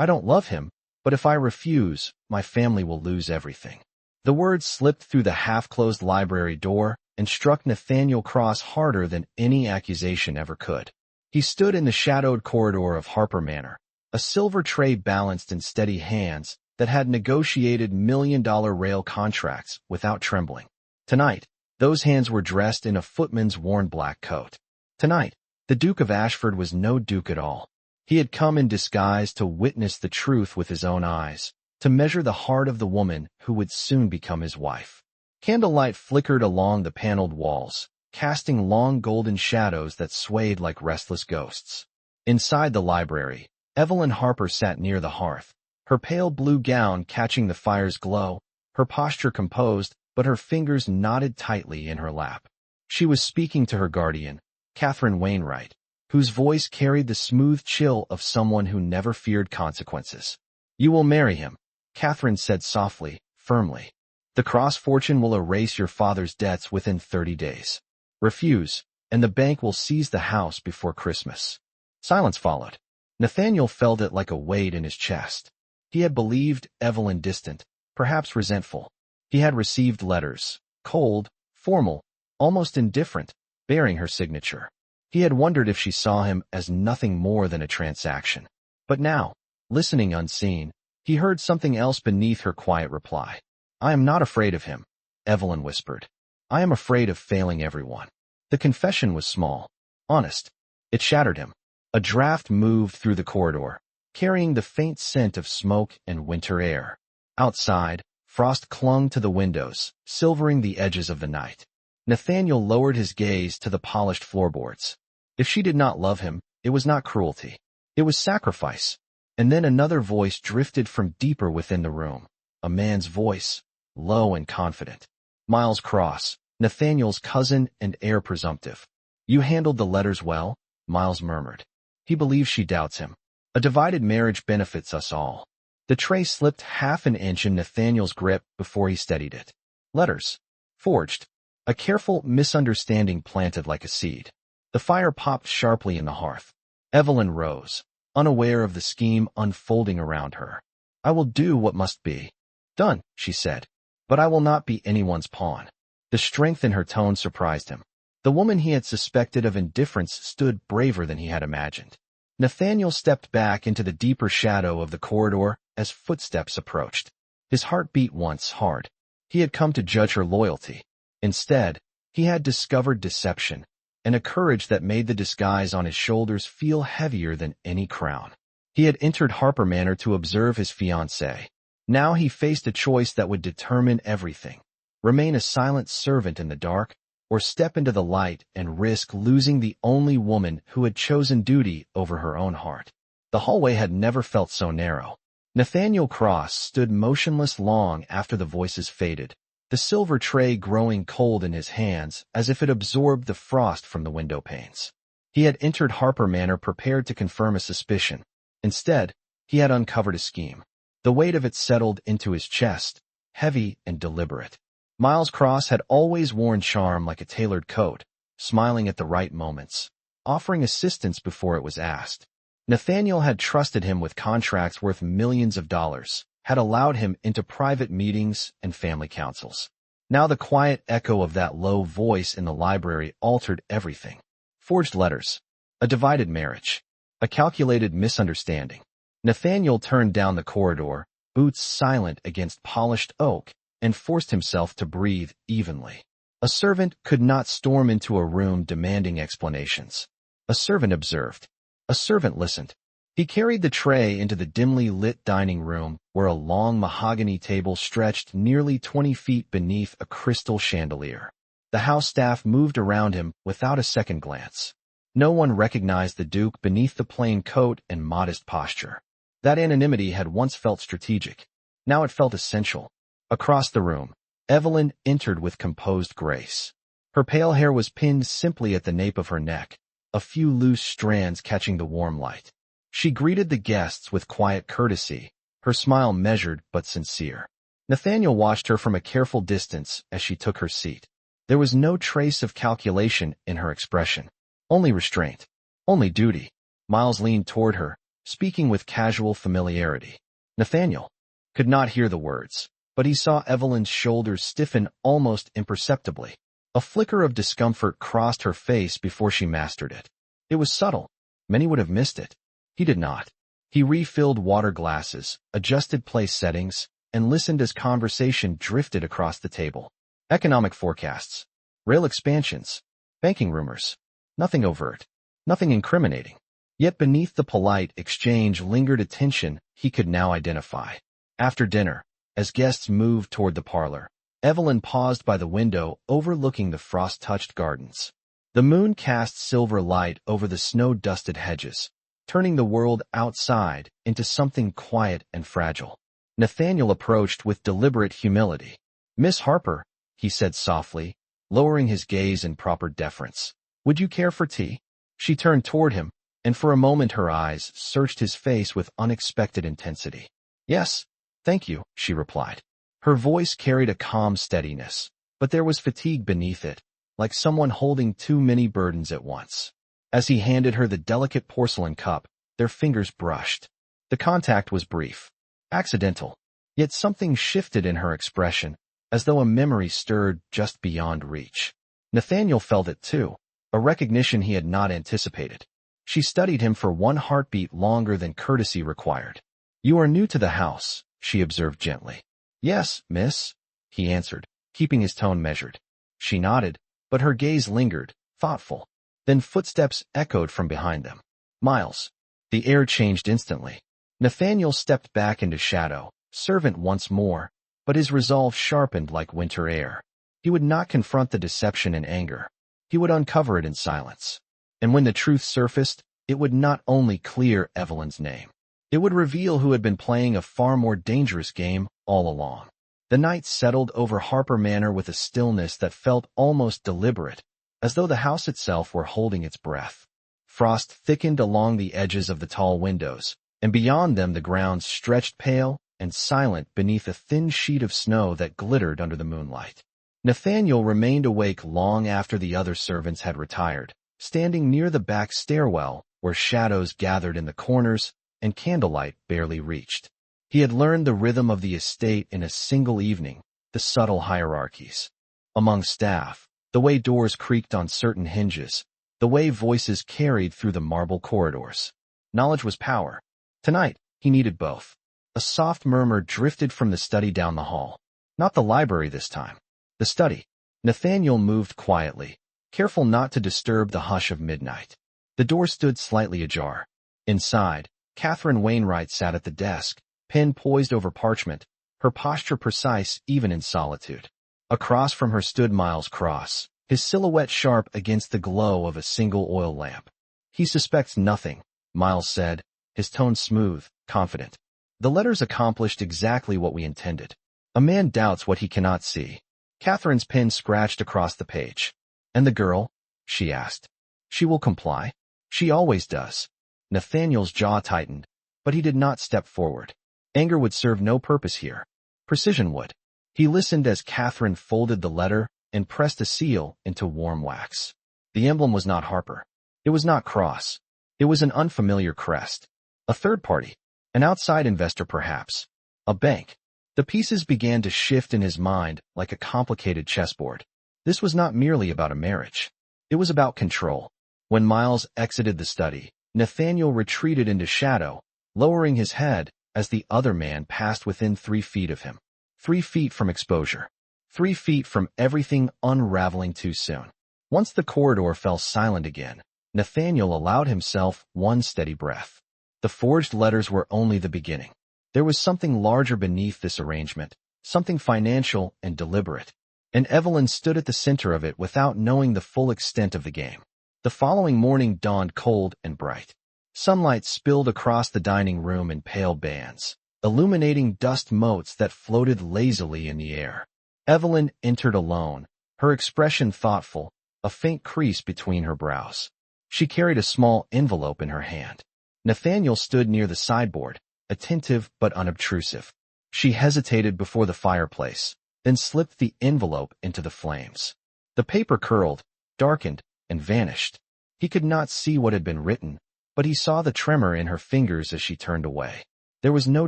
I don't love him, but if I refuse, my family will lose everything. The words slipped through the half-closed library door and struck Nathaniel Cross harder than any accusation ever could. He stood in the shadowed corridor of Harper Manor, a silver tray balanced in steady hands that had negotiated million-dollar rail contracts without trembling. Tonight, those hands were dressed in a footman's worn black coat. Tonight, the Duke of Ashford was no duke at all. He had come in disguise to witness the truth with his own eyes, to measure the heart of the woman who would soon become his wife. Candlelight flickered along the paneled walls, casting long golden shadows that swayed like restless ghosts. Inside the library, Evelyn Harper sat near the hearth, her pale blue gown catching the fire's glow, her posture composed, but her fingers knotted tightly in her lap. She was speaking to her guardian, Catherine Wainwright, whose voice carried the smooth chill of someone who never feared consequences. "You will marry him," Catherine said softly, firmly. "The Cross fortune will erase your father's debts within 30 days. Refuse, and the bank will seize the house before Christmas." Silence followed. Nathaniel felt it like a weight in his chest. He had believed Evelyn distant, perhaps resentful. He had received letters, cold, formal, almost indifferent, bearing her signature. He had wondered if she saw him as nothing more than a transaction. But now, listening unseen, he heard something else beneath her quiet reply. "I am not afraid of him," Evelyn whispered. "I am afraid of failing everyone." The confession was small, honest. It shattered him. A draft moved through the corridor, carrying the faint scent of smoke and winter air. Outside, frost clung to the windows, silvering the edges of the night. Nathaniel lowered his gaze to the polished floorboards. If she did not love him, it was not cruelty. It was sacrifice. And then another voice drifted from deeper within the room. A man's voice, low and confident. "Miles Cross, Nathaniel's cousin and heir presumptive." "You handled the letters well," Miles murmured. He believes she doubts him. "A divided marriage benefits us all." The tray slipped half an inch in Nathaniel's grip before he steadied it. Letters. Forged. A careful misunderstanding planted like a seed. The fire popped sharply in the hearth. Evelyn rose, unaware of the scheme unfolding around her. "I will do what must be done," she said, "but I will not be anyone's pawn." The strength in her tone surprised him. The woman he had suspected of indifference stood braver than he had imagined. Nathaniel stepped back into the deeper shadow of the corridor as footsteps approached. His heart beat once hard. He had come to judge her loyalty. Instead, he had discovered deception, and a courage that made the disguise on his shoulders feel heavier than any crown. He had entered Harper Manor to observe his fiancée. Now he faced a choice that would determine everything. Remain a silent servant in the dark, or step into the light and risk losing the only woman who had chosen duty over her own heart. The hallway had never felt so narrow. Nathaniel Cross stood motionless long after the voices faded, the silver tray growing cold in his hands as if it absorbed the frost from the window panes. He had entered Harper Manor prepared to confirm a suspicion. Instead, he had uncovered a scheme. The weight of it settled into his chest, heavy and deliberate. Miles Cross had always worn charm like a tailored coat, smiling at the right moments, offering assistance before it was asked. Nathaniel had trusted him with contracts worth millions of dollars, had allowed him into private meetings and family councils. Now the quiet echo of that low voice in the library altered everything. Forged letters. A divided marriage. A calculated misunderstanding. Nathaniel turned down the corridor, boots silent against polished oak, and forced himself to breathe evenly. A servant could not storm into a room demanding explanations. A servant observed. A servant listened. He carried the tray into the dimly lit dining room where a long mahogany table stretched nearly 20 feet beneath a crystal chandelier. The house staff moved around him without a second glance. No one recognized the Duke beneath the plain coat and modest posture. That anonymity had once felt strategic. Now it felt essential. Across the room, Evelyn entered with composed grace. Her pale hair was pinned simply at the nape of her neck, a few loose strands catching the warm light. She greeted the guests with quiet courtesy, her smile measured but sincere. Nathaniel watched her from a careful distance as she took her seat. There was no trace of calculation in her expression. Only restraint. Only duty. Miles leaned toward her, speaking with casual familiarity. Nathaniel could not hear the words, but he saw Evelyn's shoulders stiffen almost imperceptibly. A flicker of discomfort crossed her face before she mastered it. It was subtle. Many would have missed it. He did not. He refilled water glasses, adjusted place settings, and listened as conversation drifted across the table. Economic forecasts, rail expansions, banking rumors. Nothing overt. Nothing incriminating. Yet beneath the polite exchange lingered a tension he could now identify. After dinner, as guests moved toward the parlor, Evelyn paused by the window overlooking the frost-touched gardens. The moon cast silver light over the snow-dusted hedges, turning the world outside into something quiet and fragile. Nathaniel approached with deliberate humility. "Miss Harper," he said softly, lowering his gaze in proper deference. "Would you care for tea?" She turned toward him, and for a moment her eyes searched his face with unexpected intensity. "Yes, thank you," she replied. Her voice carried a calm steadiness, but there was fatigue beneath it, like someone holding too many burdens at once. As he handed her the delicate porcelain cup, their fingers brushed. The contact was brief, accidental, yet something shifted in her expression, as though a memory stirred just beyond reach. Nathaniel felt it too, a recognition he had not anticipated. She studied him for one heartbeat longer than courtesy required. "You are new to the house," she observed gently. "Yes, miss," he answered, keeping his tone measured. She nodded, but her gaze lingered, thoughtful. Then footsteps echoed from behind them. Miles. The air changed instantly. Nathaniel stepped back into shadow, servant once more, but his resolve sharpened like winter air. He would not confront the deception in anger. He would uncover it in silence. And when the truth surfaced, it would not only clear Evelyn's name. It would reveal who had been playing a far more dangerous game all along. The night settled over Harper Manor with a stillness that felt almost deliberate, as though the house itself were holding its breath. Frost thickened along the edges of the tall windows, and beyond them the ground stretched pale and silent beneath a thin sheet of snow that glittered under the moonlight. Nathaniel remained awake long after the other servants had retired, standing near the back stairwell where shadows gathered in the corners and candlelight barely reached. He had learned the rhythm of the estate in a single evening, the subtle hierarchies. Among staff, the way doors creaked on certain hinges, the way voices carried through the marble corridors. Knowledge was power. Tonight, he needed both. A soft murmur drifted from the study down the hall. Not the library this time. The study. Nathaniel moved quietly, careful not to disturb the hush of midnight. The door stood slightly ajar. Inside, Catherine Wainwright sat at the desk, pen poised over parchment, her posture precise even in solitude. Across from her stood Miles Cross, his silhouette sharp against the glow of a single oil lamp. "He suspects nothing," Miles said, his tone smooth, confident. "The letters accomplished exactly what we intended. A man doubts what he cannot see." Catherine's pen scratched across the page. "And the girl?" she asked. "She will comply?" "She always does." Nathaniel's jaw tightened, but he did not step forward. Anger would serve no purpose here. Precision would. He listened as Catherine folded the letter and pressed a seal into warm wax. The emblem was not Harper. It was not Cross. It was an unfamiliar crest. A third party. An outside investor perhaps. A bank. The pieces began to shift in his mind like a complicated chessboard. This was not merely about a marriage. It was about control. When Miles exited the study, Nathaniel retreated into shadow, lowering his head as the other man passed within 3 feet of him. 3 feet from exposure. 3 feet from everything unraveling too soon. Once the corridor fell silent again, Nathaniel allowed himself one steady breath. The forged letters were only the beginning. There was something larger beneath this arrangement, something financial and deliberate. And Evelyn stood at the center of it without knowing the full extent of the game. The following morning dawned cold and bright. Sunlight spilled across the dining room in pale bands, illuminating dust motes that floated lazily in the air. Evelyn entered alone, her expression thoughtful, a faint crease between her brows. She carried a small envelope in her hand. Nathaniel stood near the sideboard, attentive but unobtrusive. She hesitated before the fireplace, then slipped the envelope into the flames. The paper curled, darkened, and vanished. He could not see what had been written, but he saw the tremor in her fingers as she turned away. There was no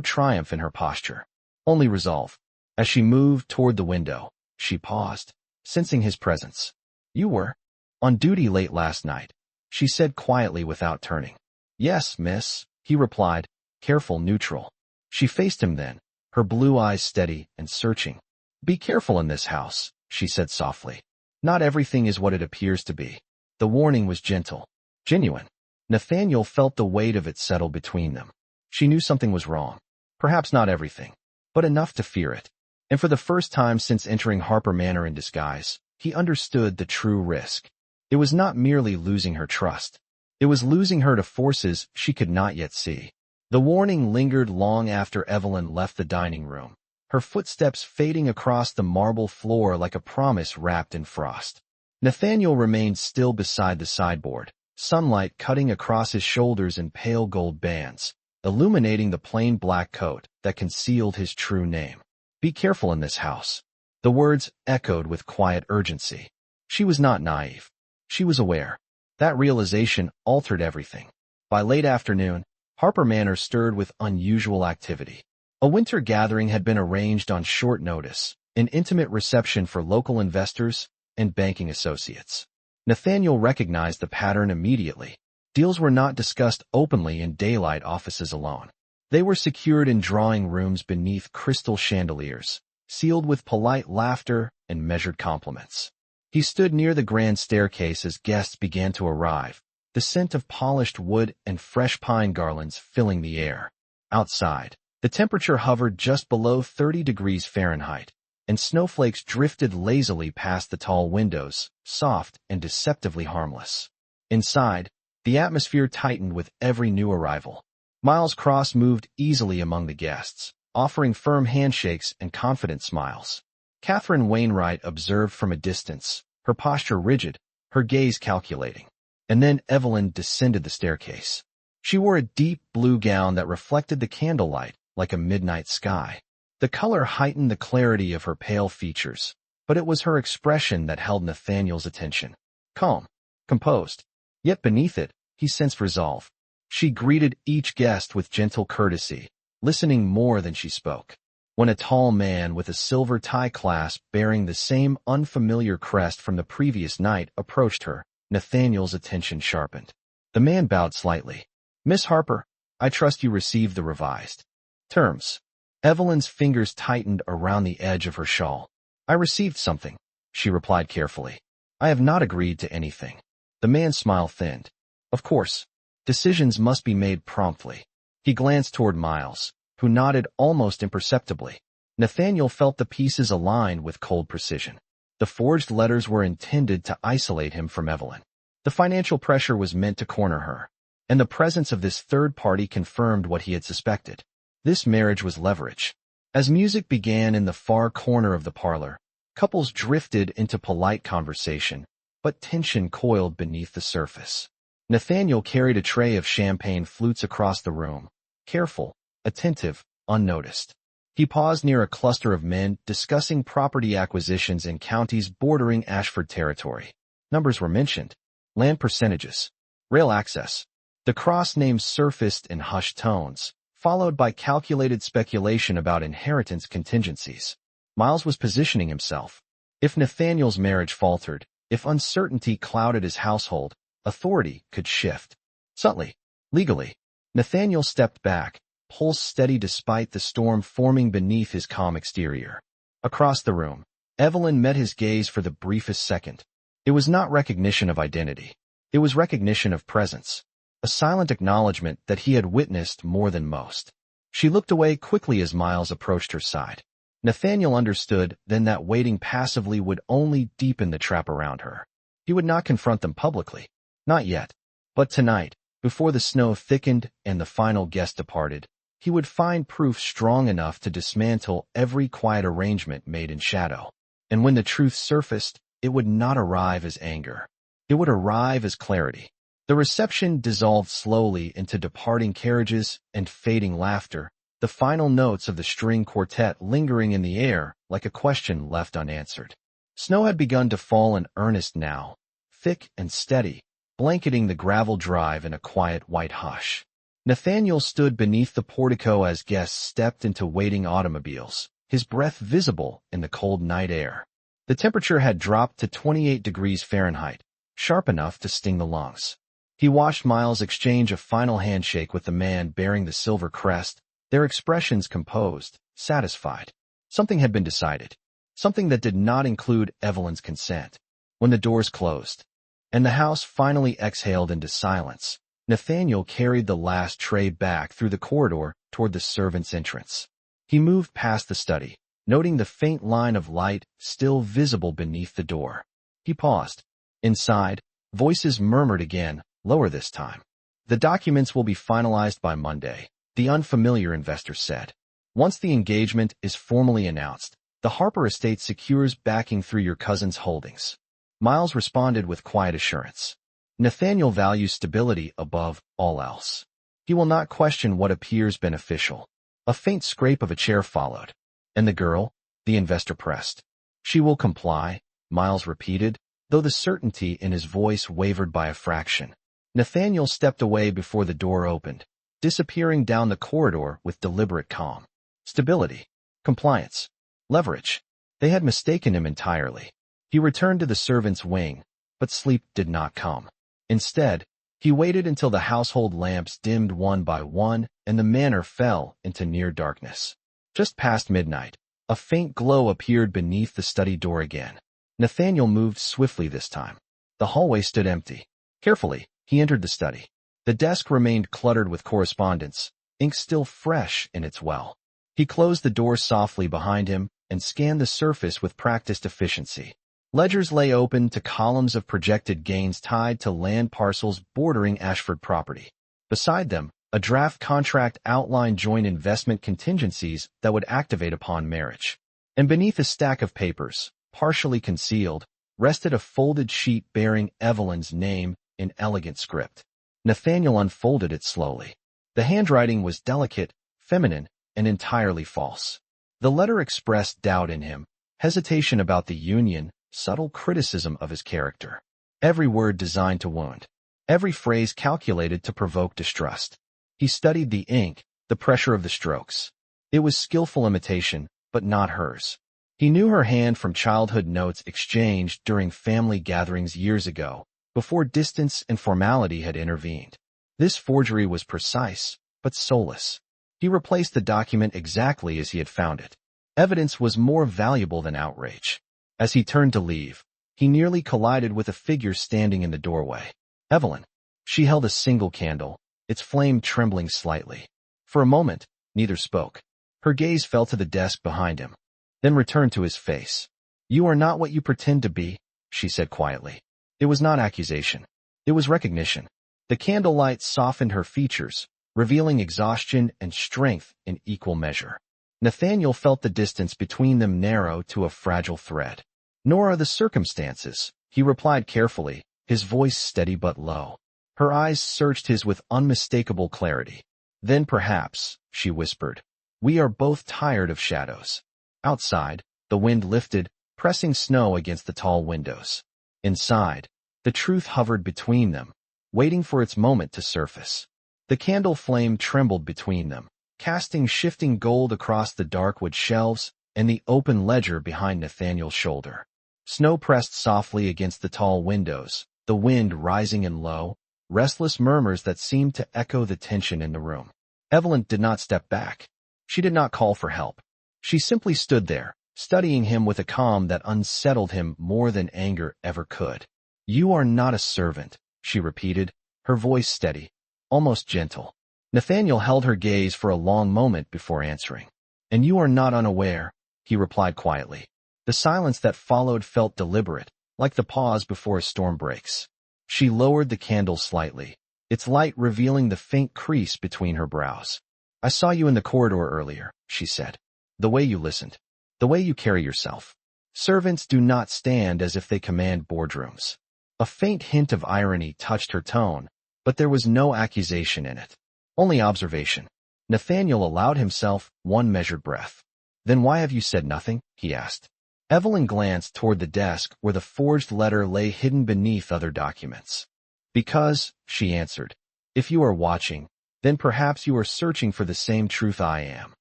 triumph in her posture, only resolve. As she moved toward the window, she paused, sensing his presence. "You were on duty late last night," she said quietly without turning. "Yes, miss," he replied, careful, neutral. She faced him then, her blue eyes steady and searching. "Be careful in this house," she said softly. "Not everything is what it appears to be." The warning was gentle, genuine. Nathaniel felt the weight of it settle between them. She knew something was wrong. Perhaps not everything, but enough to fear it. And for the first time since entering Harper Manor in disguise, he understood the true risk. It was not merely losing her trust. It was losing her to forces she could not yet see. The warning lingered long after Evelyn left the dining room, her footsteps fading across the marble floor like a promise wrapped in frost. Nathaniel remained still beside the sideboard, sunlight cutting across his shoulders in pale gold bands, illuminating the plain black coat that concealed his true name. "Be careful in this house." The words echoed with quiet urgency. She was not naive. She was aware. That realization altered everything. By late afternoon, Harper Manor stirred with unusual activity. A winter gathering had been arranged on short notice, an intimate reception for local investors and banking associates. Nathaniel recognized the pattern immediately. Deals were not discussed openly in daylight offices alone. They were secured in drawing rooms beneath crystal chandeliers, sealed with polite laughter and measured compliments. He stood near the grand staircase as guests began to arrive, the scent of polished wood and fresh pine garlands filling the air. Outside, the temperature hovered just below 30 degrees Fahrenheit, and snowflakes drifted lazily past the tall windows, soft and deceptively harmless. Inside, the atmosphere tightened with every new arrival. Miles Cross moved easily among the guests, offering firm handshakes and confident smiles. Catherine Wainwright observed from a distance, her posture rigid, her gaze calculating. And then Evelyn descended the staircase. She wore a deep blue gown that reflected the candlelight like a midnight sky. The color heightened the clarity of her pale features, but it was her expression that held Nathaniel's attention. Calm, composed, yet beneath it, he sensed resolve. She greeted each guest with gentle courtesy, listening more than she spoke. When a tall man with a silver tie clasp bearing the same unfamiliar crest from the previous night approached her, Nathaniel's attention sharpened. The man bowed slightly. "Miss Harper, I trust you received the revised terms." Evelyn's fingers tightened around the edge of her shawl. "I received something," she replied carefully. "I have not agreed to anything." The man's smile thinned. "Of course, decisions must be made promptly." He glanced toward Miles, who nodded almost imperceptibly. Nathaniel felt the pieces align with cold precision. The forged letters were intended to isolate him from Evelyn. The financial pressure was meant to corner her, and the presence of this third party confirmed what he had suspected. This marriage was leverage. As music began in the far corner of the parlor, couples drifted into polite conversation, but tension coiled beneath the surface. Nathaniel carried a tray of champagne flutes across the room, careful, attentive, unnoticed. He paused near a cluster of men discussing property acquisitions in counties bordering Ashford territory. Numbers were mentioned, land percentages, rail access. The cross names surfaced in hushed tones, followed by calculated speculation about inheritance contingencies. Miles was positioning himself. If Nathaniel's marriage faltered, if uncertainty clouded his household, authority could shift. Subtly, legally. Nathaniel stepped back, pulse steady despite the storm forming beneath his calm exterior. Across the room, Evelyn met his gaze for the briefest second. It was not recognition of identity. It was recognition of presence, a silent acknowledgement that he had witnessed more than most. She looked away quickly as Miles approached her side. Nathaniel understood then that waiting passively would only deepen the trap around her. He would not confront them publicly. Not yet. But tonight, before the snow thickened and the final guest departed, he would find proof strong enough to dismantle every quiet arrangement made in shadow. And when the truth surfaced, it would not arrive as anger. It would arrive as clarity. The reception dissolved slowly into departing carriages and fading laughter, the final notes of the string quartet lingering in the air like a question left unanswered. Snow had begun to fall in earnest now, thick and steady, blanketing the gravel drive in a quiet white hush. Nathaniel stood beneath the portico as guests stepped into waiting automobiles, his breath visible in the cold night air. The temperature had dropped to 28 degrees Fahrenheit, sharp enough to sting the lungs. He watched Miles exchange a final handshake with the man bearing the silver crest, their expressions composed, satisfied. Something had been decided. Something that did not include Evelyn's consent. When the doors closed, and the house finally exhaled into silence, Nathaniel carried the last tray back through the corridor toward the servants' entrance. He moved past the study, noting the faint line of light still visible beneath the door. He paused. Inside, voices murmured again, lower this time. The documents will be finalized by Monday, the unfamiliar investor said. Once the engagement is formally announced, the Harper estate secures backing through your cousin's holdings. Miles responded with quiet assurance. Nathaniel values stability above all else. He will not question what appears beneficial. A faint scrape of a chair followed. And the girl? The investor pressed. She will comply, Miles repeated, though the certainty in his voice wavered by a fraction. Nathaniel stepped away before the door opened, disappearing down the corridor with deliberate calm. Stability. Compliance. Leverage. They had mistaken him entirely. He returned to the servants' wing, but sleep did not come. Instead, he waited until the household lamps dimmed one by one and the manor fell into near darkness. Just past midnight, a faint glow appeared beneath the study door again. Nathaniel moved swiftly this time. The hallway stood empty. Carefully, he entered the study. The desk remained cluttered with correspondence, ink still fresh in its well. He closed the door softly behind him and scanned the surface with practiced efficiency. Ledgers lay open to columns of projected gains tied to land parcels bordering Ashford property. Beside them, a draft contract outlined joint investment contingencies that would activate upon marriage. And beneath a stack of papers, partially concealed, rested a folded sheet bearing Evelyn's name in elegant script. Nathaniel unfolded it slowly. The handwriting was delicate, feminine, and entirely false. The letter expressed doubt in him, hesitation about the union, subtle criticism of his character. Every word designed to wound. Every phrase calculated to provoke distrust. He studied the ink, the pressure of the strokes. It was skillful imitation, but not hers. He knew her hand from childhood notes exchanged during family gatherings years ago, before distance and formality had intervened. This forgery was precise, but soulless. He replaced the document exactly as he had found it. Evidence was more valuable than outrage. As he turned to leave, he nearly collided with a figure standing in the doorway. Evelyn. She held a single candle, its flame trembling slightly. For a moment, neither spoke. Her gaze fell to the desk behind him, then returned to his face. You are not what you pretend to be, she said quietly. It was not accusation. It was recognition. The candlelight softened her features, revealing exhaustion and strength in equal measure. Nathaniel felt the distance between them narrow to a fragile thread. Nor are the circumstances, he replied carefully, his voice steady but low. Her eyes searched his with unmistakable clarity. Then perhaps, she whispered, we are both tired of shadows. Outside, the wind lifted, pressing snow against the tall windows. Inside, the truth hovered between them, waiting for its moment to surface. The candle flame trembled between them, casting shifting gold across the dark wood shelves and the open ledger behind Nathaniel's shoulder. Snow pressed softly against the tall windows, the wind rising in low, restless murmurs that seemed to echo the tension in the room. Evelyn did not step back. She did not call for help. She simply stood there, studying him with a calm that unsettled him more than anger ever could. You are not a servant, she repeated, her voice steady, almost gentle. Nathaniel held her gaze for a long moment before answering. And you are not unaware, he replied quietly. The silence that followed felt deliberate, like the pause before a storm breaks. She lowered the candle slightly, its light revealing the faint crease between her brows. I saw you in the corridor earlier, she said. The way you listened. The way you carry yourself. Servants do not stand as if they command boardrooms. A faint hint of irony touched her tone, but there was no accusation in it. Only observation. Nathaniel allowed himself one measured breath. Then why have you said nothing? He asked. Evelyn glanced toward the desk where the forged letter lay hidden beneath other documents. Because, she answered, if you are watching, then perhaps you are searching for the same truth I am.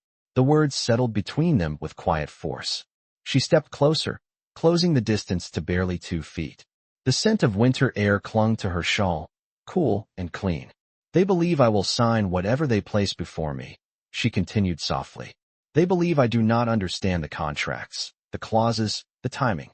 The words settled between them with quiet force. She stepped closer, closing the distance to barely 2 feet. The scent of winter air clung to her shawl, cool and clean. They believe I will sign whatever they place before me, she continued softly. They believe I do not understand the contracts, the clauses, the timing.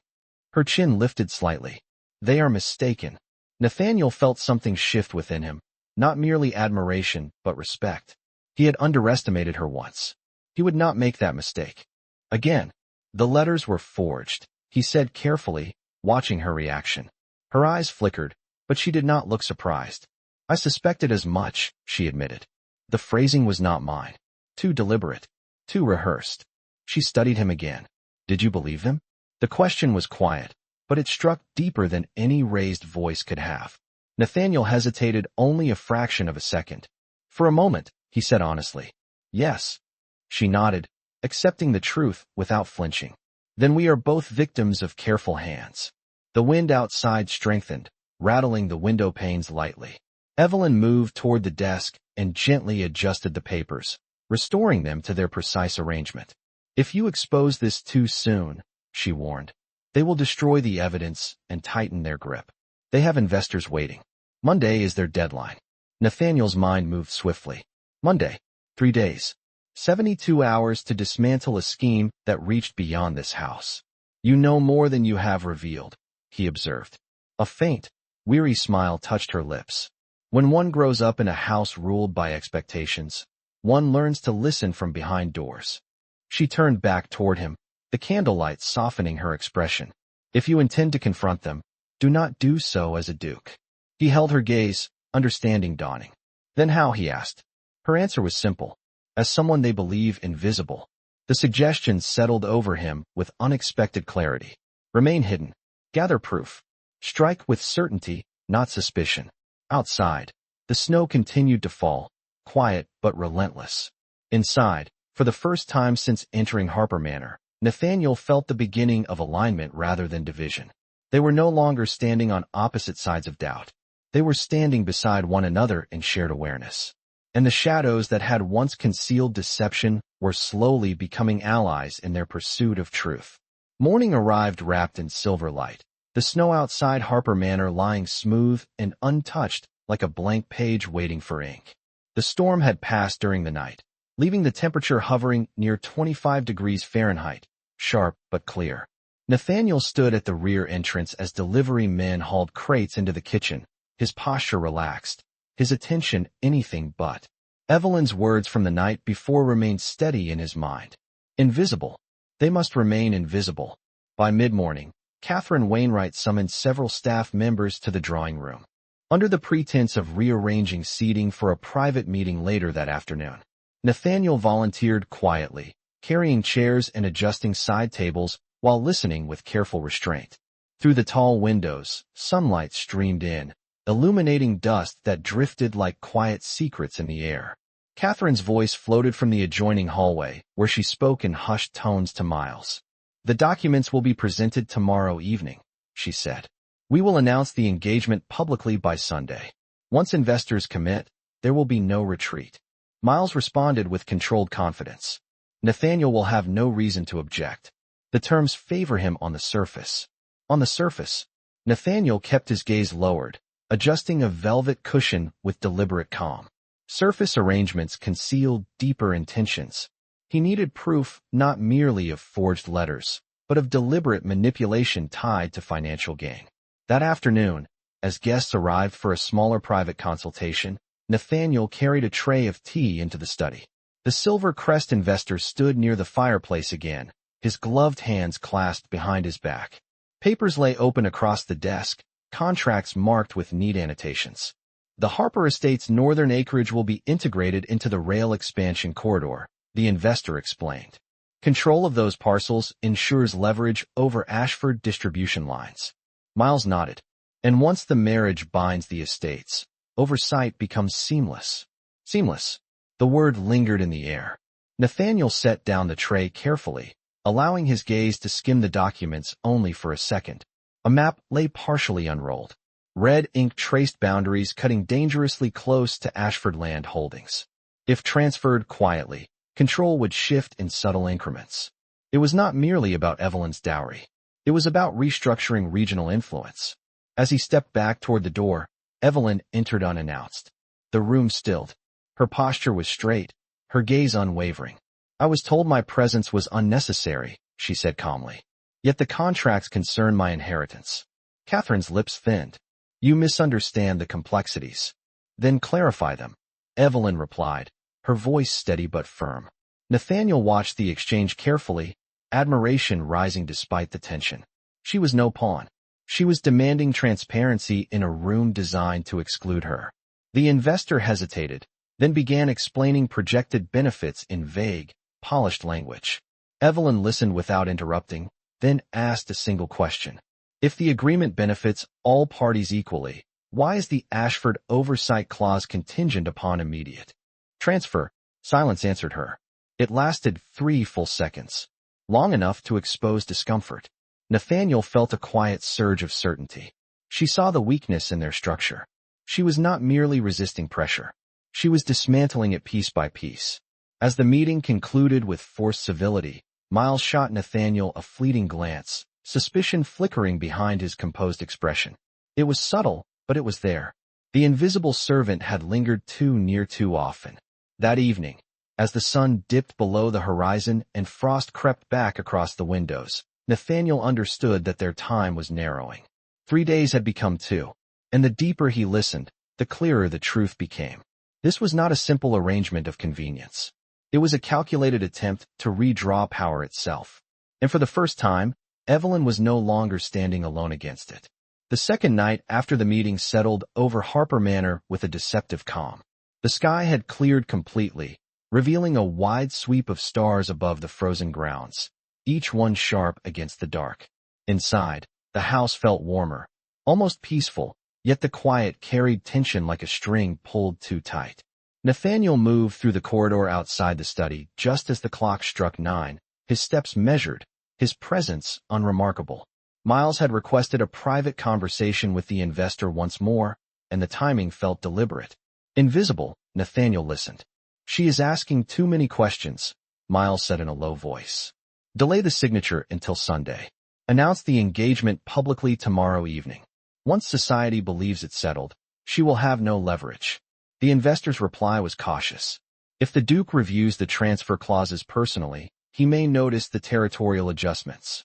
Her chin lifted slightly. They are mistaken. Nathaniel felt something shift within him, not merely admiration, but respect. He had underestimated her once. He would not make that mistake again. The letters were forged, he said carefully, watching her reaction. Her eyes flickered, but she did not look surprised. I suspected as much, she admitted. The phrasing was not mine. Too deliberate. Too rehearsed. She studied him again. Did you believe them? The question was quiet, but it struck deeper than any raised voice could have. Nathaniel hesitated only a fraction of a second. For a moment, he said honestly, yes. She nodded, accepting the truth without flinching. Then we are both victims of careful hands. The wind outside strengthened, rattling the window panes lightly. Evelyn moved toward the desk and gently adjusted the papers, restoring them to their precise arrangement. If you expose this too soon, she warned, they will destroy the evidence and tighten their grip. They have investors waiting. Monday is their deadline. Nathaniel's mind moved swiftly. Monday. 3 days. 72 hours to dismantle a scheme that reached beyond this house. You know more than you have revealed, he observed. A faint, weary smile touched her lips. When one grows up in a house ruled by expectations, one learns to listen from behind doors. She turned back toward him, the candlelight softening her expression. If you intend to confront them, do not do so as a duke. He held her gaze, understanding dawning. Then how, he asked. Her answer was simple. As someone they believe invisible. The suggestion settled over him with unexpected clarity. Remain hidden. Gather proof. Strike with certainty, not suspicion. Outside, the snow continued to fall, quiet but relentless. Inside, for the first time since entering Harper Manor, Nathaniel felt the beginning of alignment rather than division. They were no longer standing on opposite sides of doubt. They were standing beside one another in shared awareness. And the shadows that had once concealed deception were slowly becoming allies in their pursuit of truth. Morning arrived wrapped in silver light, the snow outside Harper Manor lying smooth and untouched like a blank page waiting for ink. The storm had passed during the night, leaving the temperature hovering near 25 degrees Fahrenheit, sharp but clear. Nathaniel stood at the rear entrance as delivery men hauled crates into the kitchen, his posture relaxed, his attention anything but. Evelyn's words from the night before remained steady in his mind. Invisible. They must remain invisible. By mid-morning, Catherine Wainwright summoned several staff members to the drawing room. Under the pretense of rearranging seating for a private meeting later that afternoon, Nathaniel volunteered quietly, carrying chairs and adjusting side tables while listening with careful restraint. Through the tall windows, sunlight streamed in, illuminating dust that drifted like quiet secrets in the air. Catherine's voice floated from the adjoining hallway, where she spoke in hushed tones to Miles. The documents will be presented tomorrow evening, she said. We will announce the engagement publicly by Sunday. Once investors commit, there will be no retreat. Miles responded with controlled confidence. Nathaniel will have no reason to object. The terms favor him on the surface. On the surface, Nathaniel kept his gaze lowered, adjusting a velvet cushion with deliberate calm. Surface arrangements concealed deeper intentions. He needed proof not merely of forged letters, but of deliberate manipulation tied to financial gain. That afternoon, as guests arrived for a smaller private consultation, Nathaniel carried a tray of tea into the study. The Silver Crest investor stood near the fireplace again, his gloved hands clasped behind his back. Papers lay open across the desk, contracts marked with neat annotations. The Harper Estate's northern acreage will be integrated into the rail expansion corridor, the investor explained. Control of those parcels ensures leverage over Ashford distribution lines. Miles nodded. And once the marriage binds the estates, oversight becomes seamless. Seamless. The word lingered in the air. Nathaniel set down the tray carefully, allowing his gaze to skim the documents only for a second. A map lay partially unrolled. Red ink traced boundaries cutting dangerously close to Ashford land holdings. If transferred quietly, control would shift in subtle increments. It was not merely about Evelyn's dowry. It was about restructuring regional influence. As he stepped back toward the door, Evelyn entered unannounced. The room stilled. Her posture was straight, her gaze unwavering. "I was told my presence was unnecessary," she said calmly. "Yet the contracts concern my inheritance." Catherine's lips thinned. "You misunderstand the complexities." "Then clarify them," Evelyn replied, her voice steady but firm. Nathaniel watched the exchange carefully, admiration rising despite the tension. She was no pawn. She was demanding transparency in a room designed to exclude her. The investor hesitated, then began explaining projected benefits in vague, polished language. Evelyn listened without interrupting, then asked a single question. If the agreement benefits all parties equally, why is the Ashford oversight clause contingent upon immediate transfer? Silence answered her. It lasted 3 full seconds, long enough to expose discomfort. Nathaniel felt a quiet surge of certainty. She saw the weakness in their structure. She was not merely resisting pressure. She was dismantling it piece by piece. As the meeting concluded with forced civility, Miles shot Nathaniel a fleeting glance, suspicion flickering behind his composed expression. It was subtle, but it was there. The invisible servant had lingered too near too often. That evening, as the sun dipped below the horizon and frost crept back across the windows, Nathaniel understood that their time was narrowing. 3 days had become 2, and the deeper he listened, the clearer the truth became. This was not a simple arrangement of convenience. It was a calculated attempt to redraw power itself. And for the first time, Evelyn was no longer standing alone against it. The second night after the meeting settled over Harper Manor with a deceptive calm. The sky had cleared completely, revealing a wide sweep of stars above the frozen grounds, each one sharp against the dark. Inside, the house felt warmer, almost peaceful, yet the quiet carried tension like a string pulled too tight. Nathaniel moved through the corridor outside the study just as the clock struck 9, his steps measured, his presence unremarkable. Miles had requested a private conversation with the investor once more, and the timing felt deliberate. Invisible, Nathaniel listened. "She is asking too many questions," Miles said in a low voice. "Delay the signature until Sunday. Announce the engagement publicly tomorrow evening. Once society believes it's settled, she will have no leverage." The investor's reply was cautious. If the Duke reviews the transfer clauses personally, he may notice the territorial adjustments.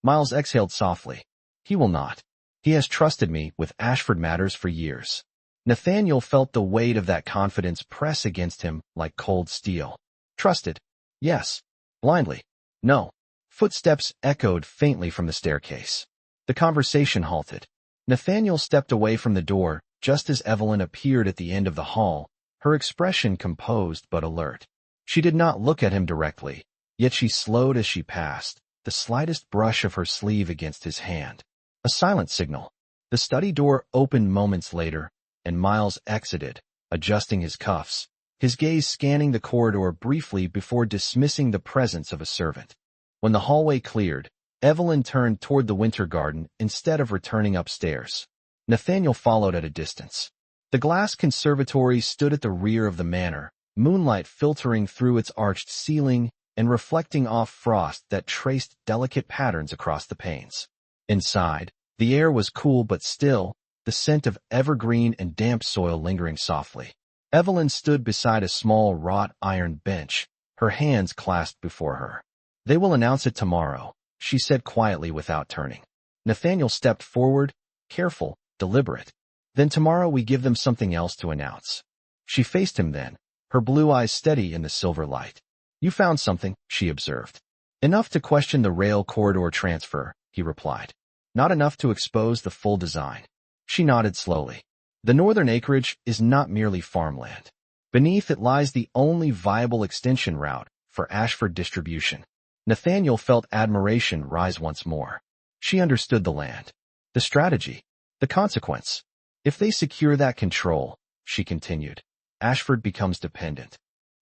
Miles exhaled softly. He will not. He has trusted me with Ashford matters for years. Nathaniel felt the weight of that confidence press against him like cold steel. Trusted? Yes. Blindly? No. Footsteps echoed faintly from the staircase. The conversation halted. Nathaniel stepped away from the door just as Evelyn appeared at the end of the hall, her expression composed but alert. She did not look at him directly, yet she slowed as she passed, the slightest brush of her sleeve against his hand. A silent signal. The study door opened moments later, and Miles exited, adjusting his cuffs, his gaze scanning the corridor briefly before dismissing the presence of a servant. When the hallway cleared, Evelyn turned toward the winter garden instead of returning upstairs. Nathaniel followed at a distance. The glass conservatory stood at the rear of the manor, moonlight filtering through its arched ceiling and reflecting off frost that traced delicate patterns across the panes. Inside, the air was cool but still, the scent of evergreen and damp soil lingering softly. Evelyn stood beside a small wrought iron bench, her hands clasped before her. "They will announce it tomorrow," she said quietly without turning. Nathaniel stepped forward, careful, deliberate. "Then tomorrow we give them something else to announce." She faced him then, her blue eyes steady in the silver light. "You found something," she observed. "Enough to question the rail corridor transfer," he replied. "Not enough to expose the full design." She nodded slowly. "The northern acreage is not merely farmland. Beneath it lies the only viable extension route for Ashford distribution." Nathaniel felt admiration rise once more. She understood the land, the strategy, the consequence. "If they secure that control," she continued, "Ashford becomes dependent."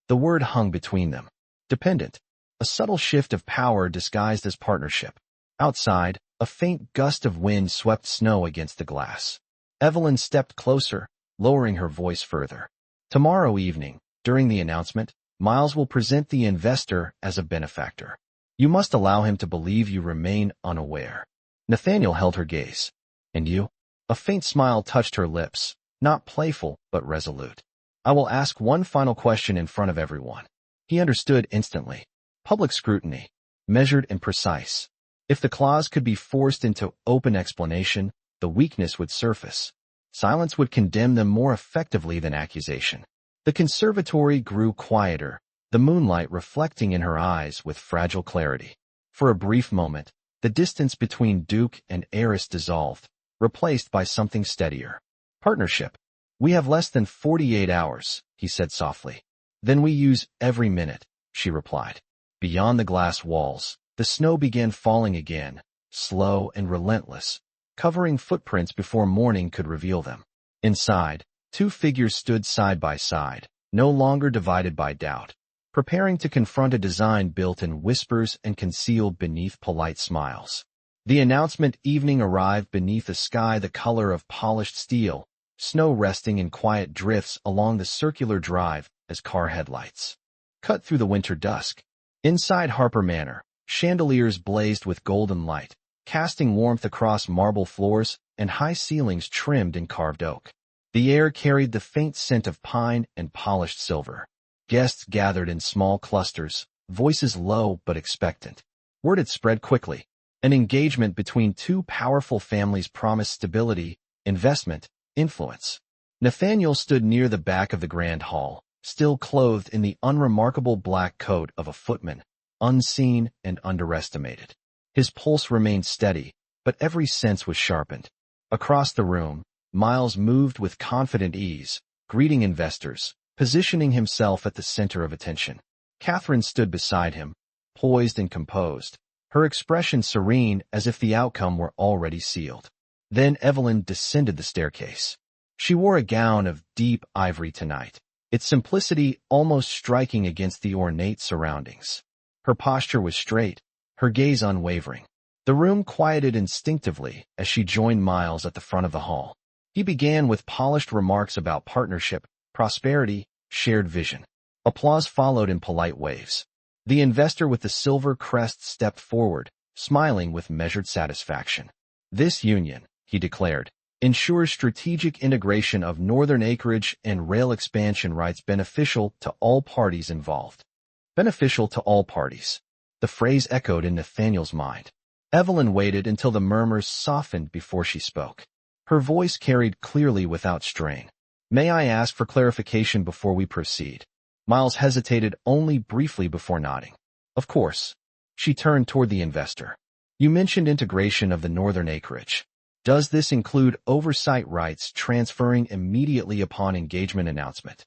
The word hung between them. Dependent. A subtle shift of power disguised as partnership. Outside, a faint gust of wind swept snow against the glass. Evelyn stepped closer, lowering her voice further. Tomorrow evening, during the announcement, Miles will present the investor as a benefactor. You must allow him to believe you remain unaware. Nathaniel held her gaze. And you? A faint smile touched her lips, not playful, but resolute. I will ask one final question in front of everyone. He understood instantly. Public scrutiny, measured and precise. If the clause could be forced into open explanation, the weakness would surface. Silence would condemn them more effectively than accusation. The conservatory grew quieter, the moonlight reflecting in her eyes with fragile clarity. For a brief moment, the distance between Duke and heiress dissolved, replaced by something steadier. Partnership. We have less than 48 hours, he said softly. Then we use every minute, she replied. Beyond the glass walls, the snow began falling again, slow and relentless, covering footprints before morning could reveal them. Inside, two figures stood side by side, no longer divided by doubt, preparing to confront a design built in whispers and concealed beneath polite smiles. The announcement evening arrived beneath a sky the color of polished steel, snow resting in quiet drifts along the circular drive as car headlights cut through the winter dusk. Inside Harper Manor, chandeliers blazed with golden light, casting warmth across marble floors and high ceilings trimmed in carved oak. The air carried the faint scent of pine and polished silver. Guests gathered in small clusters, voices low but expectant. Word had spread quickly. An engagement between two powerful families promised stability, investment, influence. Nathaniel stood near the back of the grand hall, still clothed in the unremarkable black coat of a footman, unseen and underestimated. His pulse remained steady, but every sense was sharpened. Across the room, Miles moved with confident ease, greeting investors, positioning himself at the center of attention. Catherine stood beside him, poised and composed, her expression serene as if the outcome were already sealed. Then Evelyn descended the staircase. She wore a gown of deep ivory tonight, its simplicity almost striking against the ornate surroundings. Her posture was straight, her gaze unwavering. The room quieted instinctively as she joined Miles at the front of the hall. He began with polished remarks about partnership, prosperity, shared vision. Applause followed in polite waves. The investor with the silver crest stepped forward, smiling with measured satisfaction. This union, he declared, ensures strategic integration of northern acreage and rail expansion rights beneficial to all parties involved. Beneficial to all parties. The phrase echoed in Nathaniel's mind. Evelyn waited until the murmurs softened before she spoke. Her voice carried clearly without strain. May I ask for clarification before we proceed? Miles hesitated only briefly before nodding. Of course. She turned toward the investor. You mentioned integration of the northern acreage. Does this include oversight rights transferring immediately upon engagement announcement?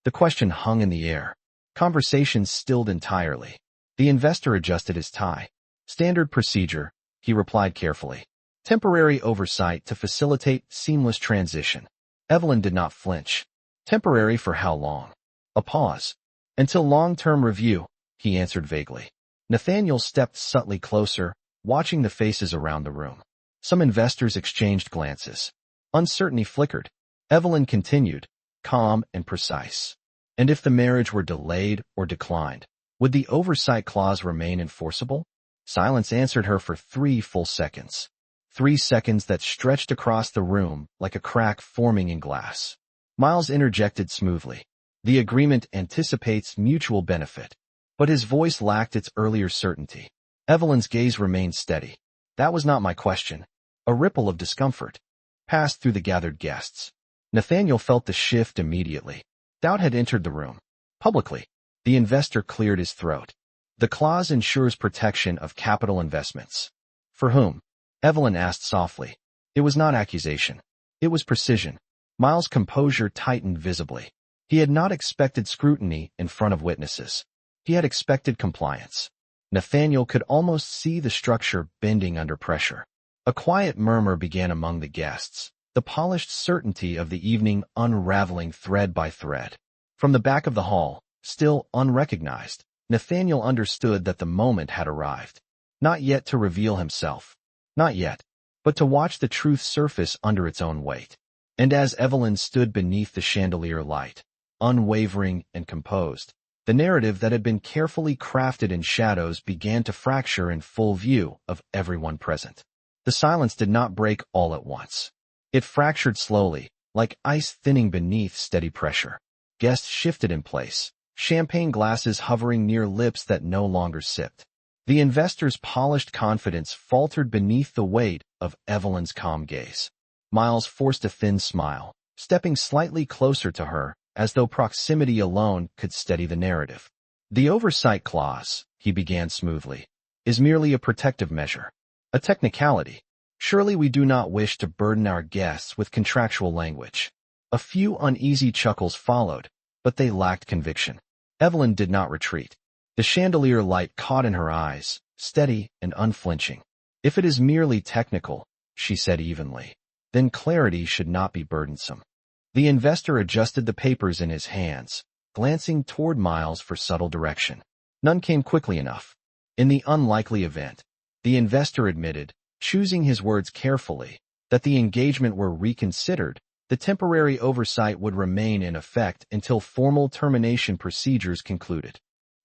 The question hung in the air. Conversation stilled entirely. The investor adjusted his tie. Standard procedure, he replied carefully. Temporary oversight to facilitate seamless transition. Evelyn did not flinch. Temporary for how long? A pause. Until long-term review, he answered vaguely. Nathaniel stepped subtly closer, watching the faces around the room. Some investors exchanged glances. Uncertainty flickered. Evelyn continued, calm and precise. And if the marriage were delayed or declined, would the oversight clause remain enforceable? Silence answered her for 3 full seconds. 3 seconds that stretched across the room like a crack forming in glass. Miles interjected smoothly. The agreement anticipates mutual benefit. But his voice lacked its earlier certainty. Evelyn's gaze remained steady. That was not my question. A ripple of discomfort passed through the gathered guests. Nathaniel felt the shift immediately. Doubt had entered the room. Publicly, the investor cleared his throat. The clause ensures protection of capital investments. For whom? Evelyn asked softly. It was not accusation. It was precision. Miles' composure tightened visibly. He had not expected scrutiny in front of witnesses. He had expected compliance. Nathaniel could almost see the structure bending under pressure. A quiet murmur began among the guests, the polished certainty of the evening unraveling thread by thread. From the back of the hall, still unrecognized, Nathaniel understood that the moment had arrived. Not yet to reveal himself. Not yet, but to watch the truth surface under its own weight. And as Evelyn stood beneath the chandelier light, unwavering and composed, the narrative that had been carefully crafted in shadows began to fracture in full view of everyone present. The silence did not break all at once. It fractured slowly, like ice thinning beneath steady pressure. Guests shifted in place, champagne glasses hovering near lips that no longer sipped. The investor's polished confidence faltered beneath the weight of Evelyn's calm gaze. Miles forced a thin smile, stepping slightly closer to her, as though proximity alone could steady the narrative. The oversight clause, he began smoothly, is merely a protective measure. A technicality. Surely we do not wish to burden our guests with contractual language. A few uneasy chuckles followed, but they lacked conviction. Evelyn did not retreat. The chandelier light caught in her eyes, steady and unflinching. If it is merely technical, she said evenly, then clarity should not be burdensome. The investor adjusted the papers in his hands, glancing toward Miles for subtle direction. None came quickly enough. In the unlikely event, the investor admitted, choosing his words carefully, that the engagement were reconsidered, the temporary oversight would remain in effect until formal termination procedures concluded.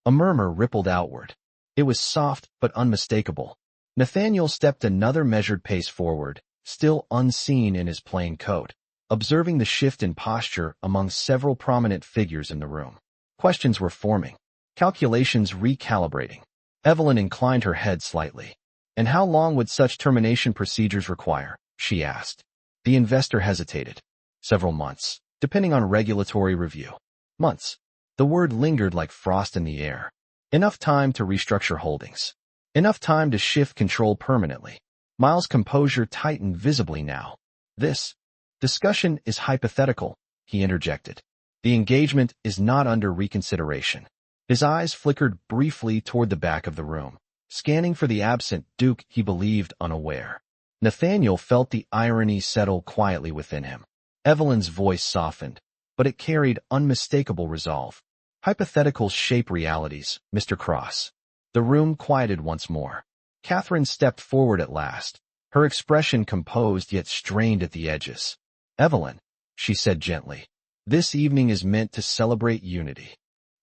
A murmur rippled outward. It was soft but unmistakable. Nathaniel stepped another measured pace forward, still unseen in his plain coat, observing the shift in posture among several prominent figures in the room. Questions were forming, calculations recalibrating. Evelyn inclined her head slightly. And how long would such termination procedures require? She asked. The investor hesitated. Several months, depending on regulatory review. Months. The word lingered like frost in the air. Enough time to restructure holdings. Enough time to shift control permanently. Miles' composure tightened visibly now. This discussion is hypothetical, he interjected. The engagement is not under reconsideration. His eyes flickered briefly toward the back of the room, scanning for the absent Duke he believed unaware. Nathaniel felt the irony settle quietly within him. Evelyn's voice softened, but it carried unmistakable resolve. Hypotheticals shape realities, Mr. Cross. The room quieted once more. Catherine stepped forward at last, her expression composed yet strained at the edges. Evelyn, she said gently, this evening is meant to celebrate unity.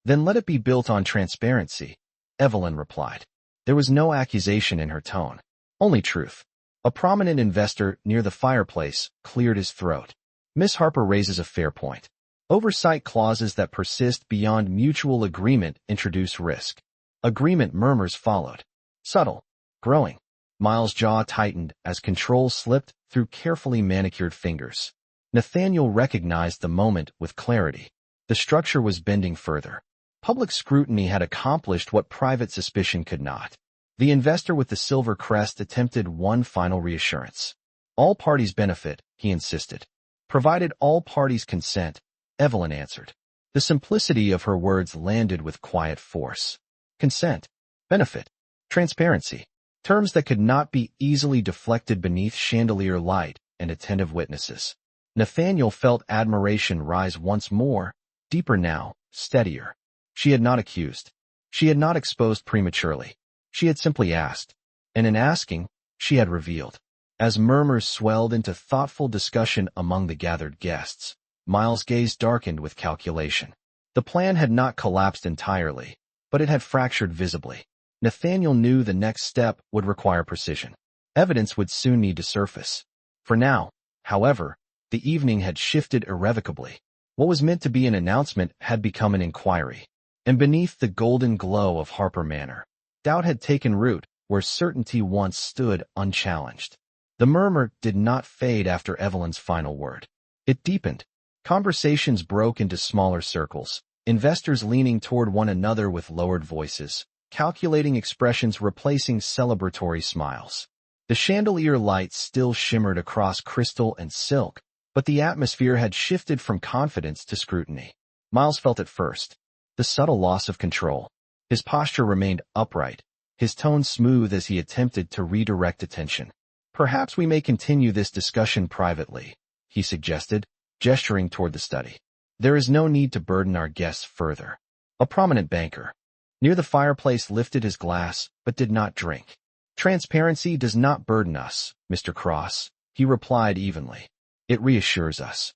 Then let it be built on transparency, Evelyn replied. There was no accusation in her tone, only truth. A prominent investor near the fireplace cleared his throat. Miss Harper raises a fair point. Oversight clauses that persist beyond mutual agreement introduce risk. Agreement murmurs followed. Subtle. Growing. Miles' jaw tightened as control slipped through carefully manicured fingers. Nathaniel recognized the moment with clarity. The structure was bending further. Public scrutiny had accomplished what private suspicion could not. The investor with the silver crest attempted one final reassurance. All parties benefit, he insisted. Provided all parties consent, Evelyn answered. The simplicity of her words landed with quiet force. Consent, benefit, transparency, terms that could not be easily deflected beneath chandelier light and attentive witnesses. Nathaniel felt admiration rise once more, deeper now, steadier. She had not accused. She had not exposed prematurely. She had simply asked. And in asking, she had revealed. As murmurs swelled into thoughtful discussion among the gathered guests, Miles' gaze darkened with calculation. The plan had not collapsed entirely, but it had fractured visibly. Nathaniel knew the next step would require precision. Evidence would soon need to surface. For now, however, the evening had shifted irrevocably. What was meant to be an announcement had become an inquiry. And beneath the golden glow of Harper Manor, doubt had taken root where certainty once stood unchallenged. The murmur did not fade after Evelyn's final word. It deepened. Conversations broke into smaller circles, investors leaning toward one another with lowered voices, calculating expressions replacing celebratory smiles. The chandelier light still shimmered across crystal and silk, but the atmosphere had shifted from confidence to scrutiny. Miles felt it first. The subtle loss of control. His posture remained upright, his tone smooth as he attempted to redirect attention. Perhaps we may continue this discussion privately, he suggested, gesturing toward the study. There is no need to burden our guests further. A prominent banker near the fireplace lifted his glass, but did not drink. Transparency does not burden us, Mr. Cross, he replied evenly. It reassures us.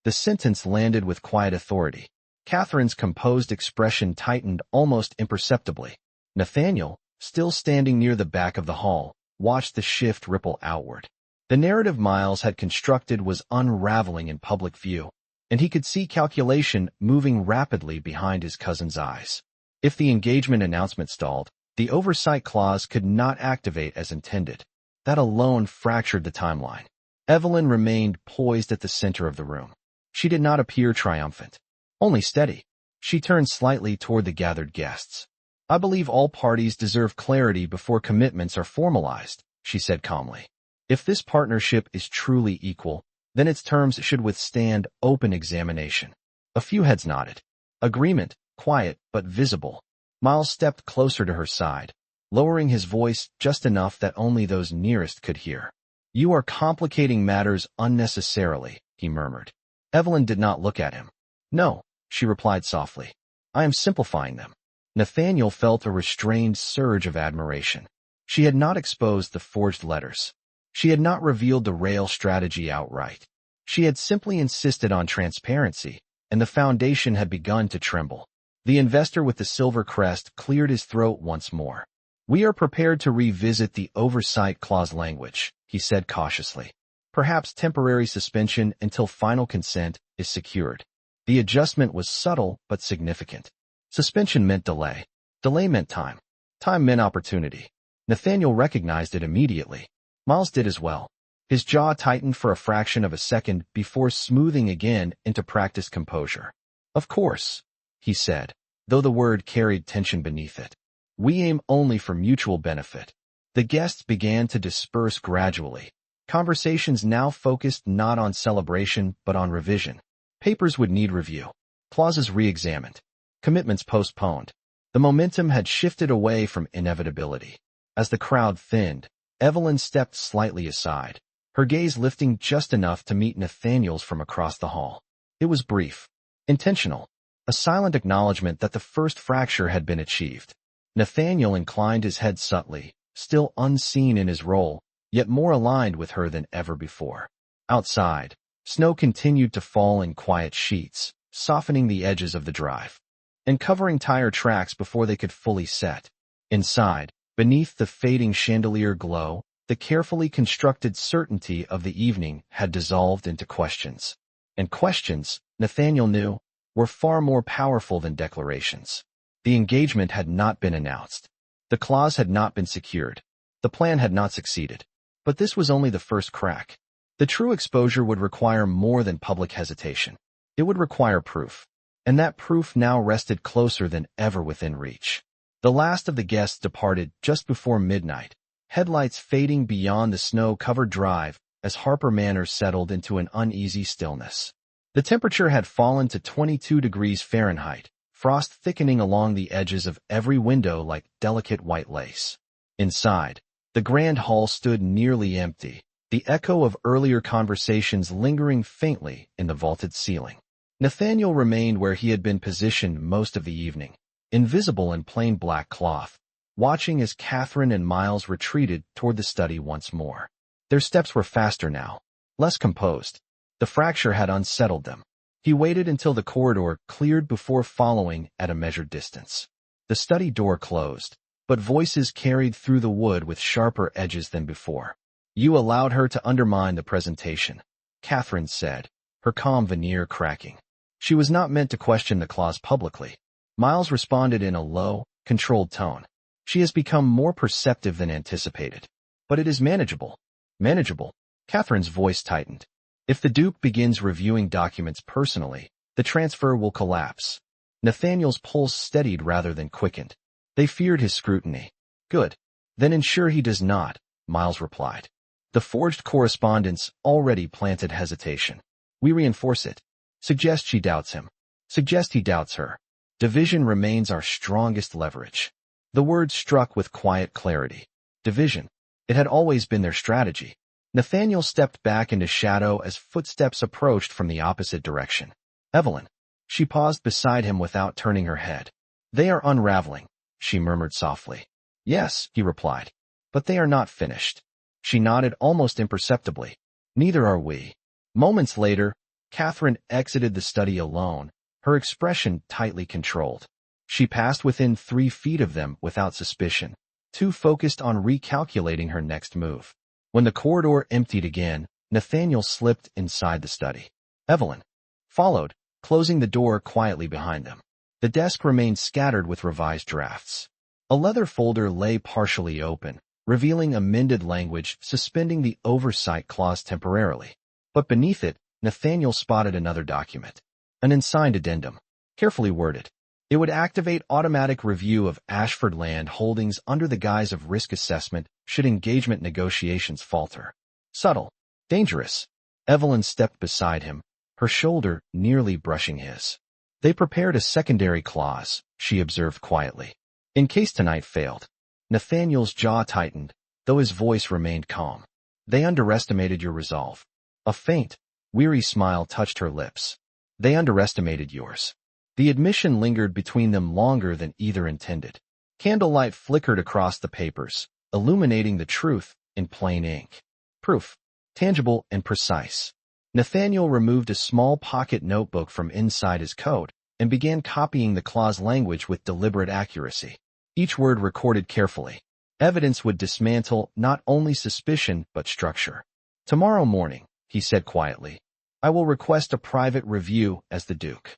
The sentence landed with quiet authority. Catherine's composed expression tightened almost imperceptibly. Nathaniel, still standing near the back of the hall, watched the shift ripple outward. The narrative Miles had constructed was unraveling in public view, and he could see calculation moving rapidly behind his cousin's eyes. If the engagement announcement stalled, the oversight clause could not activate as intended. That alone fractured the timeline. Evelyn remained poised at the center of the room. She did not appear triumphant, only steady. She turned slightly toward the gathered guests. "I believe all parties deserve clarity before commitments are formalized," she said calmly. "If this partnership is truly equal, then its terms should withstand open examination." A few heads nodded. Agreement, quiet but visible. Miles stepped closer to her side, lowering his voice just enough that only those nearest could hear. "You are complicating matters unnecessarily," he murmured. Evelyn did not look at him. "No," she replied softly. "I am simplifying them." Nathaniel felt a restrained surge of admiration. She had not exposed the forged letters. She had not revealed the rail strategy outright. She had simply insisted on transparency, and the foundation had begun to tremble. The investor with the silver crest cleared his throat once more. "We are prepared to revisit the oversight clause language," he said cautiously. "Perhaps temporary suspension until final consent is secured." The adjustment was subtle but significant. Suspension meant delay. Delay meant time. Time meant opportunity. Nathaniel recognized it immediately. Miles did as well. His jaw tightened for a fraction of a second before smoothing again into practiced composure. "Of course," he said, though the word carried tension beneath it. "We aim only for mutual benefit." The guests began to disperse gradually. Conversations now focused not on celebration but on revision. Papers would need review. Clauses re-examined. Commitments postponed. The momentum had shifted away from inevitability. As the crowd thinned, Evelyn stepped slightly aside, her gaze lifting just enough to meet Nathaniel's from across the hall. It was brief, intentional, a silent acknowledgement that the first fracture had been achieved. Nathaniel inclined his head subtly, still unseen in his role, yet more aligned with her than ever before. Outside, snow continued to fall in quiet sheets, softening the edges of the drive, and covering tire tracks before they could fully set. Inside, beneath the fading chandelier glow, the carefully constructed certainty of the evening had dissolved into questions. And questions, Nathaniel knew, were far more powerful than declarations. The engagement had not been announced. The clause had not been secured. The plan had not succeeded. But this was only the first crack. The true exposure would require more than public hesitation. It would require proof. And that proof now rested closer than ever within reach. The last of the guests departed just before midnight, headlights fading beyond the snow-covered drive as Harper Manor settled into an uneasy stillness. The temperature had fallen to 22 degrees Fahrenheit, frost thickening along the edges of every window like delicate white lace. Inside, the grand hall stood nearly empty, the echo of earlier conversations lingering faintly in the vaulted ceiling. Nathaniel remained where he had been positioned most of the evening, invisible in plain black cloth, watching as Catherine and Miles retreated toward the study once more. Their steps were faster now, less composed. The fracture had unsettled them. He waited until the corridor cleared before following at a measured distance. The study door closed, but voices carried through the wood with sharper edges than before. "You allowed her to undermine the presentation," Catherine said, her calm veneer cracking. She was not meant to question the clause publicly. Miles responded in a low, controlled tone. "She has become more perceptive than anticipated. But it is manageable." "Manageable?" Catherine's voice tightened. "If the Duke begins reviewing documents personally, the transfer will collapse." Nathaniel's pulse steadied rather than quickened. They feared his scrutiny. "Good. Then ensure he does not," Miles replied. The forged correspondence already planted hesitation. "We reinforce it. Suggest she doubts him. Suggest he doubts her. Division remains our strongest leverage." The word struck with quiet clarity. Division. It had always been their strategy. Nathaniel stepped back into shadow as footsteps approached from the opposite direction. "Evelyn." She paused beside him without turning her head. "They are unraveling," she murmured softly. "Yes," he replied. "But they are not finished." She nodded almost imperceptibly. "Neither are we." Moments later, Catherine exited the study alone, her expression tightly controlled. She passed within 3 feet of them without suspicion, too focused on recalculating her next move. When the corridor emptied again, Nathaniel slipped inside the study. Evelyn followed, closing the door quietly behind them. The desk remained scattered with revised drafts. A leather folder lay partially open, revealing amended language suspending the oversight clause temporarily. But beneath it, Nathaniel spotted another document. An unsigned addendum, carefully worded. It would activate automatic review of Ashford land holdings under the guise of risk assessment should engagement negotiations falter. Subtle. Dangerous. Evelyn stepped beside him, her shoulder nearly brushing his. They prepared a secondary clause, she observed quietly, in case tonight failed. Nathaniel's jaw tightened, though his voice remained calm. They underestimated your resolve. A faint, weary smile touched her lips. They underestimated yours. The admission lingered between them longer than either intended. Candlelight flickered across the papers, illuminating the truth in plain ink. Proof. Tangible and precise. Nathaniel removed a small pocket notebook from inside his coat and began copying the clause language with deliberate accuracy. Each word recorded carefully. Evidence would dismantle not only suspicion but structure. Tomorrow morning, he said quietly, I will request a private review as the Duke.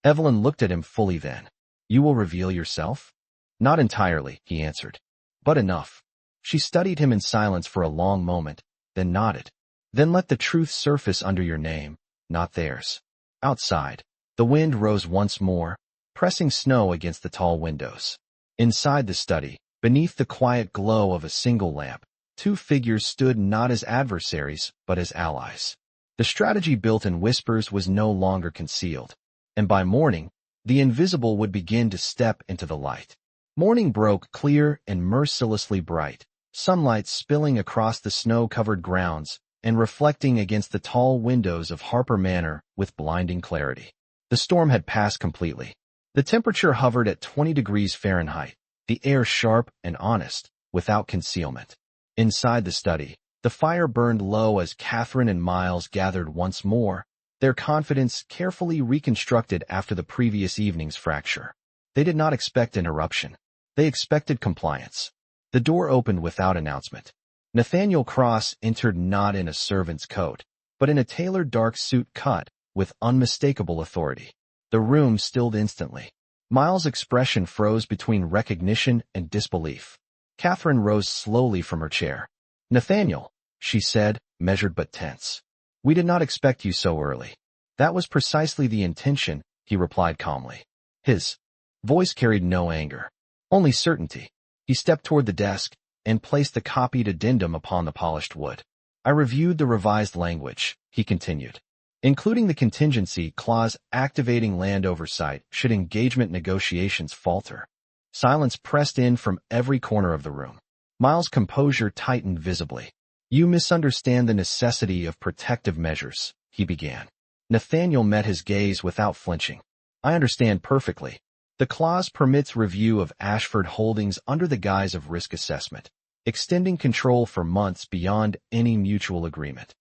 Evelyn looked at him fully then. You will reveal yourself? Not entirely, he answered. But enough. She studied him in silence for a long moment, then nodded. Then let the truth surface under your name, not theirs. Outside, the wind rose once more, pressing snow against the tall windows. Inside the study, beneath the quiet glow of a single lamp, 2 figures stood not as adversaries, but as allies. The strategy built in whispers was no longer concealed, and by morning, the invisible would begin to step into the light. Morning broke clear and mercilessly bright, sunlight spilling across the snow-covered grounds and reflecting against the tall windows of Harper Manor with blinding clarity. The storm had passed completely. The temperature hovered at 20 degrees Fahrenheit, the air sharp and honest, without concealment. Inside the study, the fire burned low as Catherine and Miles gathered once more, their confidence carefully reconstructed after the previous evening's fracture. They did not expect interruption. They expected compliance. The door opened without announcement. Nathaniel Cross entered not in a servant's coat, but in a tailored dark suit cut with unmistakable authority. The room stilled instantly. Miles' expression froze between recognition and disbelief. Catherine rose slowly from her chair. Nathaniel, she said, measured but tense. We did not expect you so early. That was precisely the intention, he replied calmly. His voice carried no anger, only certainty. He stepped toward the desk and placed the copied addendum upon the polished wood. I reviewed the revised language, he continued, including the contingency clause activating land oversight should engagement negotiations falter. Silence pressed in from every corner of the room. Miles' composure tightened visibly. You misunderstand the necessity of protective measures, he began. Nathaniel met his gaze without flinching. I understand perfectly. The clause permits review of Ashford holdings under the guise of risk assessment, extending control for months beyond any mutual agreement.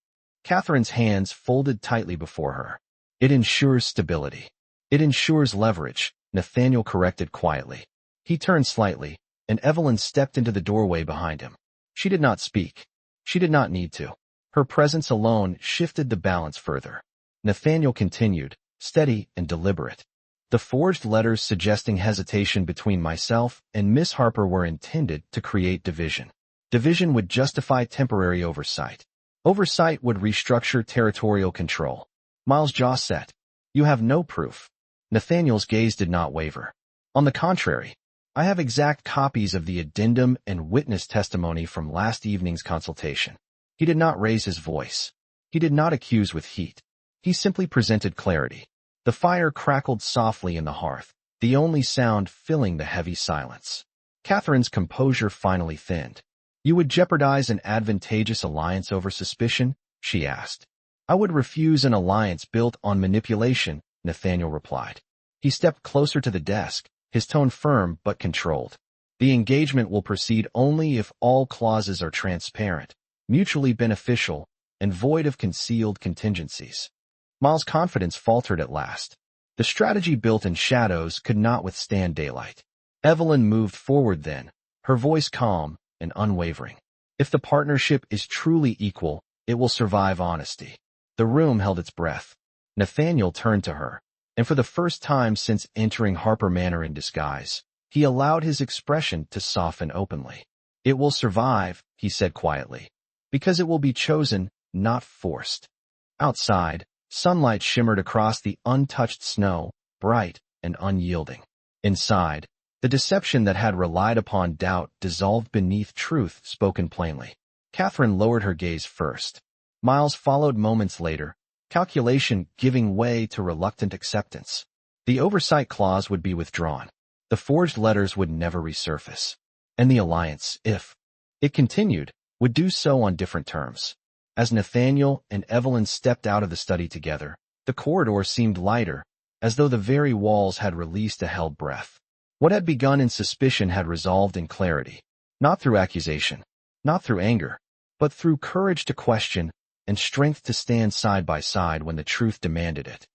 Catherine's hands folded tightly before her. It ensures stability. It ensures leverage, Nathaniel corrected quietly. He turned slightly, and Evelyn stepped into the doorway behind him. She did not speak. She did not need to. Her presence alone shifted the balance further. Nathaniel continued, steady and deliberate. The forged letters suggesting hesitation between myself and Miss Harper were intended to create division. Division would justify temporary oversight. Oversight would restructure territorial control. Miles' jaw set. You have no proof. Nathaniel's gaze did not waver. On the contrary, I have exact copies of the addendum and witness testimony from last evening's consultation. He did not raise his voice. He did not accuse with heat. He simply presented clarity. The fire crackled softly in the hearth, the only sound filling the heavy silence. Catherine's composure finally thinned. You would jeopardize an advantageous alliance over suspicion? She asked. I would refuse an alliance built on manipulation, Nathaniel replied. He stepped closer to the desk, his tone firm but controlled. The engagement will proceed only if all clauses are transparent, mutually beneficial, and void of concealed contingencies. Miles' confidence faltered at last. The strategy built in shadows could not withstand daylight. Evelyn moved forward then, her voice calm and unwavering. If the partnership is truly equal, it will survive honesty. The room held its breath. Nathaniel turned to her, and for the first time since entering Harper Manor in disguise, he allowed his expression to soften openly. It will survive, he said quietly, because it will be chosen, not forced. Outside, sunlight shimmered across the untouched snow, bright and unyielding. Inside, the deception that had relied upon doubt dissolved beneath truth spoken plainly. Catherine lowered her gaze first. Miles followed moments later, calculation giving way to reluctant acceptance. The oversight clause would be withdrawn. The forged letters would never resurface. And the alliance, if it continued, would do so on different terms. As Nathaniel and Evelyn stepped out of the study together, the corridor seemed lighter, as though the very walls had released a held breath. What had begun in suspicion had resolved in clarity, not through accusation, not through anger, but through courage to question and strength to stand side by side when the truth demanded it.